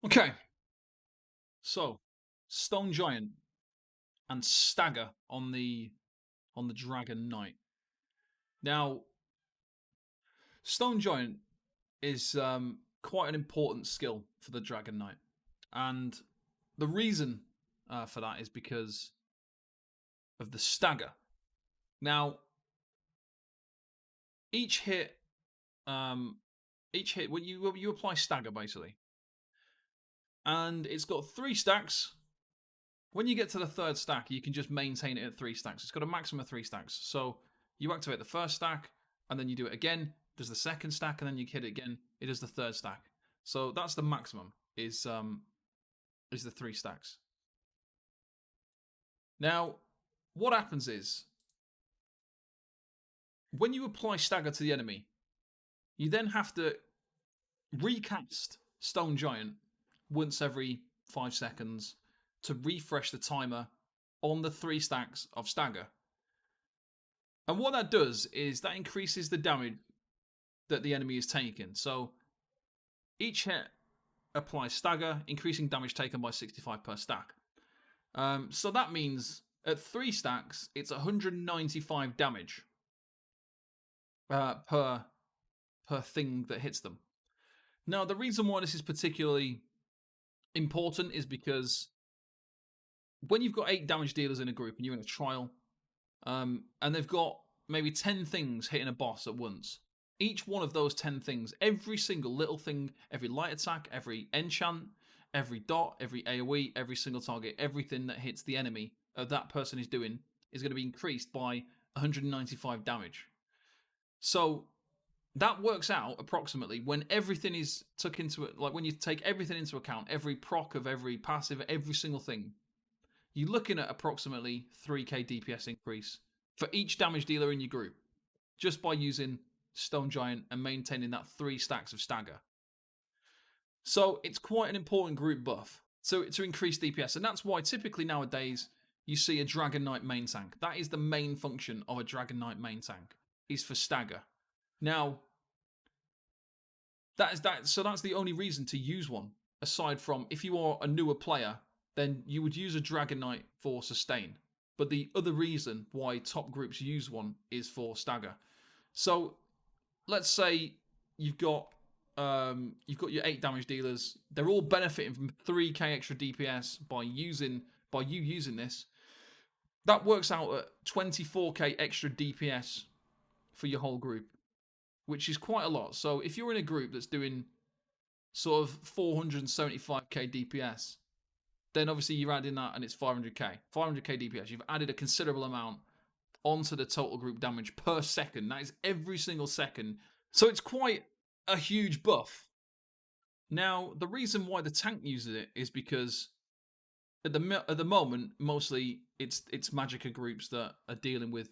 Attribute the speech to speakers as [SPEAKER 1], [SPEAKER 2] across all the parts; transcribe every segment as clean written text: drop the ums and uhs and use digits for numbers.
[SPEAKER 1] Okay, so Stone Giant and Stagger on the Dragonknight. Now, Stone Giant is quite an important skill for the Dragonknight, and the reason for that is because of the Stagger. Now, each hit, um, when you apply Stagger basically, and it's got 3 stacks. When you get to the 3rd stack, you can just maintain it at 3 stacks. It's got a maximum of 3 stacks. So you activate the 1st stack, and then you do it again. Does the 2nd stack, and then you hit it again. It does the 3rd stack. So that's the maximum. Is the 3 stacks. Now, what happens is when you apply Stagger to the enemy, you then have to recast Stone Giant once every 5 seconds to refresh the timer on the 3 stacks of Stagger. And what that does is that increases the damage that the enemy is taking. So each hit applies Stagger, increasing damage taken by 65 per stack. So that means at 3 stacks, it's 195 damage per thing that hits them. Now, the reason why this is particularly important is because when you've got 8 damage dealers in a group and you're in a trial, and they've got maybe 10 things hitting a boss at once, each one of those 10 things, every single little thing, every light attack, every enchant, every dot, every AoE, every single target, everything that hits the enemy that person is doing is going to be increased by 195 damage. So that works out approximately when everything is took into it, like when you take everything into account, every proc of every passive, every single thing, you're looking at approximately 3k DPS increase for each damage dealer in your group, just by using Stone Giant and maintaining that 3 stacks of Stagger. So it's quite an important group buff to increase DPS, and that's why typically nowadays you see a Dragonknight main tank. That is the main function of a Dragonknight main tank, is for Stagger. Now, so that's the only reason to use one, aside from if you are a newer player, then you would use a Dragonknight for sustain. But the other reason why top groups use one is for Stagger. So let's say you've got your 8 damage dealers. They're all benefiting from 3k extra DPS by you using this. That works out at 24k extra DPS for your whole group, which is quite a lot. So if you're in a group that's doing sort of 475k DPS, then obviously you're adding that and it's 500k DPS. You've added a considerable amount onto the total group damage per second. That is every single second. So it's quite a huge buff. Now, the reason why the tank uses it is because at the moment, mostly it's Magicka groups that are dealing with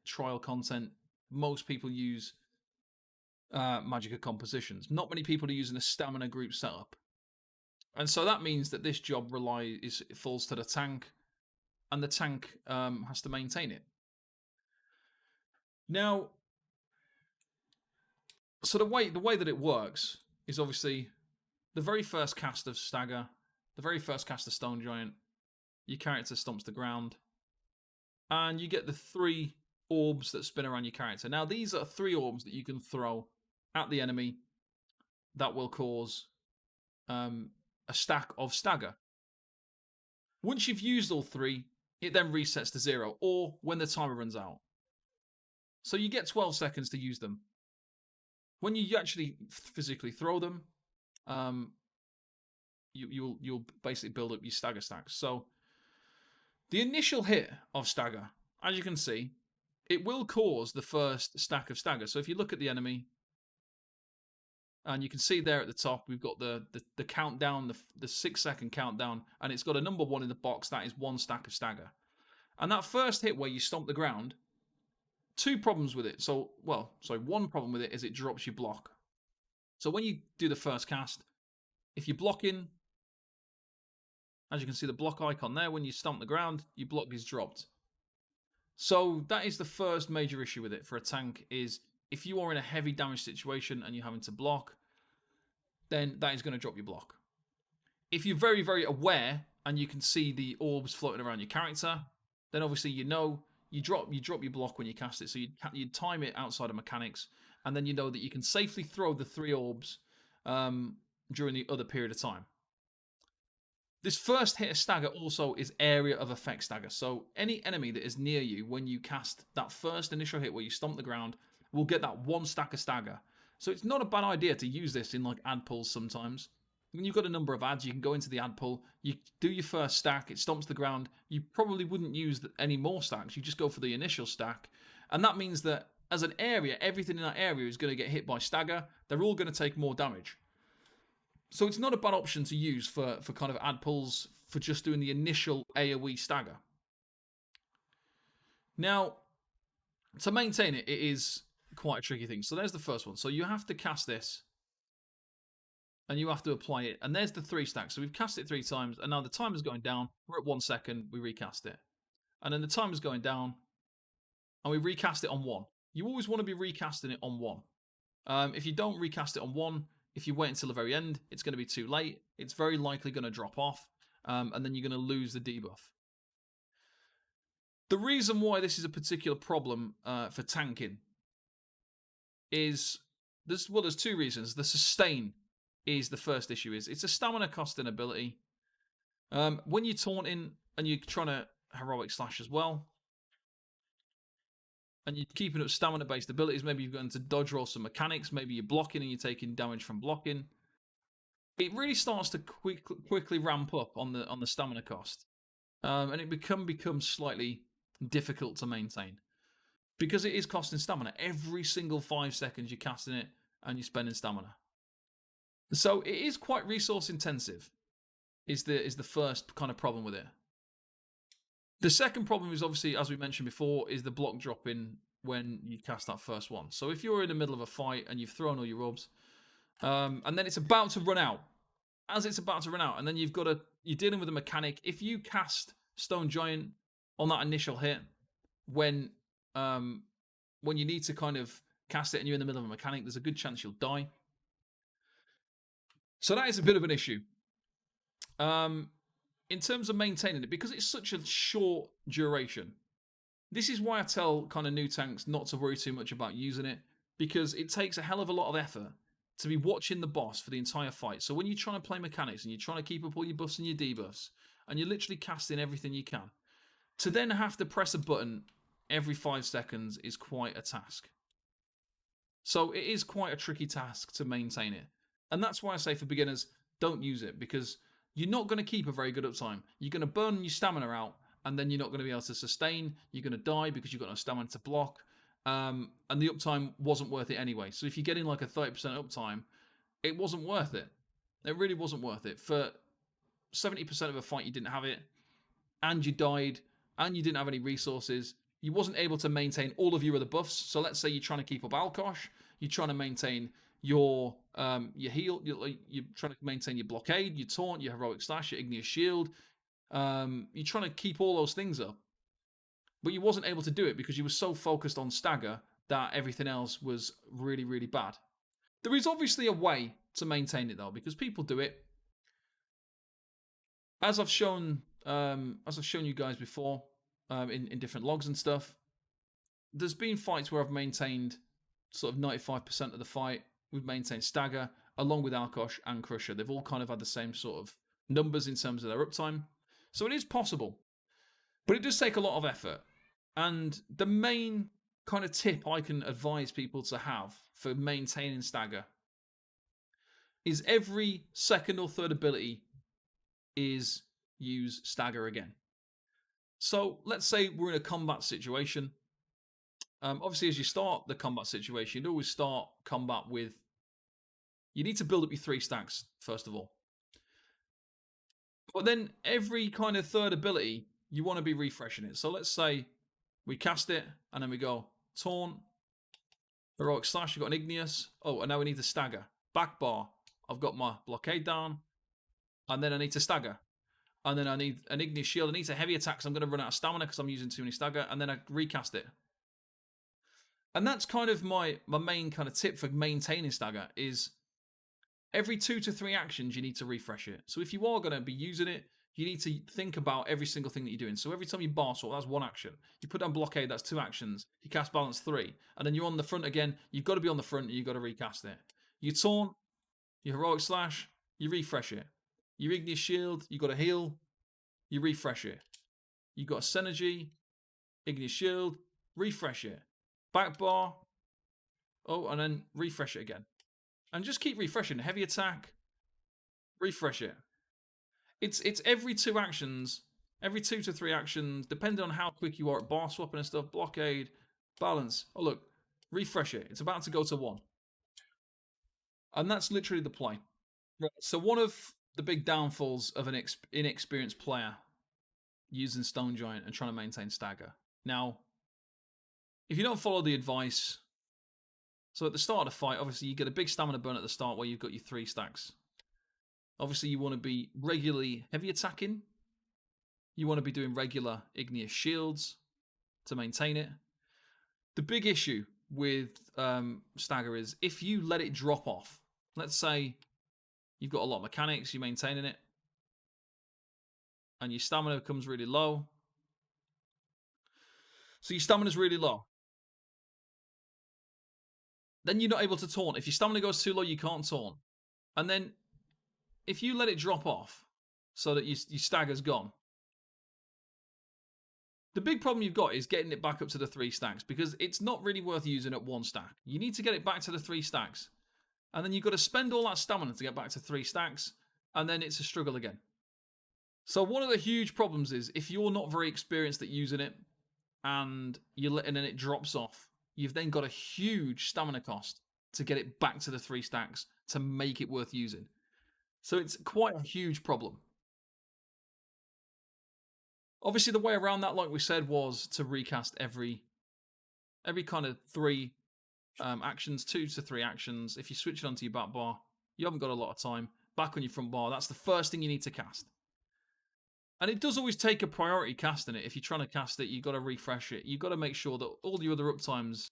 [SPEAKER 1] trial content. Most people use Magicka compositions. Not many people are using a stamina group setup. And so that means that this job falls to the tank, and the tank has to maintain it. Now, so the way that it works is obviously the very first cast of Stagger, the very first cast of Stone Giant, your character stomps the ground, and you get the 3 orbs that spin around your character. Now, these are 3 orbs that you can throw at the enemy that will cause a stack of Stagger. Once you've used all 3, it then resets to 0, or when the timer runs out. So you get 12 seconds to use them. When you actually physically throw them, you'll basically build up your Stagger stacks. So the initial hit of Stagger, as you can see, it will cause the first stack of Stagger. So if you look at the enemy, and you can see there at the top, we've got the countdown, the 6-second countdown, and it's got a number 1 in the box. That is 1 stack of Stagger. And that first hit where you stomp the ground, 2 problems with it. One problem with it is it drops your block. So when you do the first cast, if you're blocking, as you can see the block icon there, when you stomp the ground, your block is dropped. So that is the first major issue with it for a tank, is if you are in a heavy damage situation and you're having to block, then that is going to drop your block. if you're very, very aware and you can see the orbs floating around your character, then obviously you drop your block when you cast it. So you time it outside of mechanics, and then you know that you can safely throw the 3 orbs during the other period of time. This first hit of stagger also is area of effect stagger. So any enemy that is near you when you cast that first initial hit where you stomp the ground will get that 1 stack of stagger. So it's not a bad idea to use this in like ad pulls sometimes. When you've got a number of ads, you can go into the ad pull, you do your first stack, it stomps the ground. You probably wouldn't use any more stacks. You just go for the initial stack. And that means that as an area, everything in that area is going to get hit by stagger. They're all going to take more damage. So it's not a bad option to use for kind of ad pulls for just doing the initial AoE stagger. Now, to maintain it, it is quite a tricky thing. So there's the first one. So you have to cast this, and you have to apply it. And there's the 3 stacks. So we've cast it 3 times, and now the timer's going down. We're at 1 second, we recast it. And then the timer's going down, and we recast it on 1. You always want to be recasting it on 1. If you don't recast it on 1, if you wait until the very end, it's going to be too late. It's very likely going to drop off, and then you're going to lose the debuff. The reason why this is a particular problem for tanking is there's 2 reasons. The sustain is the first issue. It's a stamina costing ability. When you're taunting and you're trying to heroic slash as well, and you're keeping up stamina-based abilities, maybe you've got into dodge roll some mechanics, maybe you're blocking and you're taking damage from blocking, it really starts to quickly ramp up on the stamina cost. And it becomes slightly difficult to maintain. Because it is costing stamina. Every single 5 seconds you're casting it and you're spending stamina. So it is quite resource intensive, is the first kind of problem with it. The second problem is obviously, as we mentioned before, is the block dropping when you cast that first one. So if you're in the middle of a fight and you've thrown all your orbs, and then it's about to run out, as it's about to run out, and then you're dealing with a mechanic. If you cast Stone Giant on that initial hit, when you need to kind of cast it and you're in the middle of a mechanic, there's a good chance you'll die. So that is a bit of an issue. In terms of maintaining it, because it's such a short duration, this is why I tell kind of new tanks not to worry too much about using it, because it takes a hell of a lot of effort to be watching the boss for the entire fight. So when you're trying to play mechanics and you're trying to keep up all your buffs and your debuffs, and you're literally casting everything you can, to then have to press a button every 5 seconds is quite a task. So it is quite a tricky task to maintain it. And that's why I say for beginners, don't use it, because you're not going to keep a very good uptime. You're going to burn your stamina out, and then you're not going to be able to sustain. You're going to die because you've got no stamina to block. And the uptime wasn't worth it anyway. So if you're getting like a 30% uptime, it wasn't worth it. It really wasn't worth it. For 70% of a fight, you didn't have it, and you died, and you didn't have any resources. You wasn't able to maintain all of your other buffs. So let's say you're trying to keep up Alkosh, you're trying to maintain your heal, you're trying to maintain your blockade, your taunt, your heroic slash, your igneous shield. You're trying to keep all those things up, but you wasn't able to do it because you were so focused on stagger that everything else was really, really bad. There is obviously a way to maintain it though, because people do it. As I've shown you guys before, in different logs and stuff, there's been fights where I've maintained sort of 95% of the fight. We've maintained stagger along with Alkosh and Crusher. They've all kind of had the same sort of numbers in terms of their uptime. So it is possible, but it does take a lot of effort. And the main kind of tip I can advise people to have for maintaining stagger is every second or third ability is use stagger again. So let's say we're in a combat situation. Obviously, as you start the combat situation, you'd always start combat with, you need to build up your 3 stacks, first of all. But then every kind of third ability, you want to be refreshing it. So let's say we cast it, and then we go Taunt, Heroic Slash, you've got an Igneous. Oh, and now we need to stagger. Back bar, I've got my blockade down, and then I need to stagger. And then I need an Igneous Shield. I need a heavy attack, so I'm going to run out of stamina because I'm using too many stagger, and then I recast it. And that's kind of my main kind of tip for maintaining stagger is every 2 to 3 actions, you need to refresh it. So if you are going to be using it, you need to think about every single thing that you're doing. So every time you bar swap, that's 1 action. You put down blockade, that's 2 actions. You cast balance, 3. And then you're on the front again. You've got to be on the front and you've got to recast it. You taunt, you heroic slash, you refresh it. Your igneous shield, you got to heal, you refresh it. You got a synergy, igneous shield, refresh it. Back bar, oh, and then refresh it again. And just keep refreshing. Heavy attack, refresh it. It's every 2 actions, every 2 to 3 actions, depending on how quick you are at bar swapping and stuff, blockade, balance. Oh, look, refresh it. It's about to go to 1. And that's literally the play. Right. So one of the big downfalls of an inexperienced player using Stone Giant and trying to maintain Stagger. Now, if you don't follow the advice, so at the start of the fight, obviously you get a big stamina burn at the start where you've got your 3 stacks. Obviously you want to be regularly heavy attacking. You want to be doing regular igneous shields to maintain it. The big issue with Stagger is if you let it drop off, let's say you've got a lot of mechanics, you're maintaining it, and your stamina becomes really low. So your stamina's really low. Then you're not able to taunt. If your stamina goes too low, you can't taunt. And then if you let it drop off so that your stagger's gone, the big problem you've got is getting it back up to the 3 stacks because it's not really worth using at 1 stack. You need to get it back to the 3 stacks. And then you've got to spend all that stamina to get back to 3 stacks. And then it's a struggle again. So one of the huge problems is if you're not very experienced at using it and then it drops off, you've then got a huge stamina cost to get it back to the 3 stacks to make it worth using. So it's quite a huge problem. Obviously, the way around that, like we said, was to recast every kind of 3 actions, 2 to 3 actions. If you switch it onto your back bar, you haven't got a lot of time. Back on your front bar, that's the first thing you need to cast. And it does always take a priority casting it. If you're trying to cast it, you've got to refresh it. You've got to make sure that all the other uptimes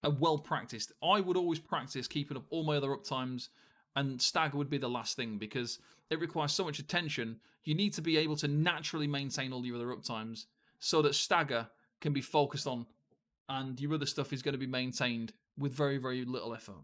[SPEAKER 1] are well practiced. I would always practice keeping up all my other uptimes, and Stagger would be the last thing because it requires so much attention. You need to be able to naturally maintain all your other uptimes so that Stagger can be focused on and your other stuff is going to be maintained with very, very little effort.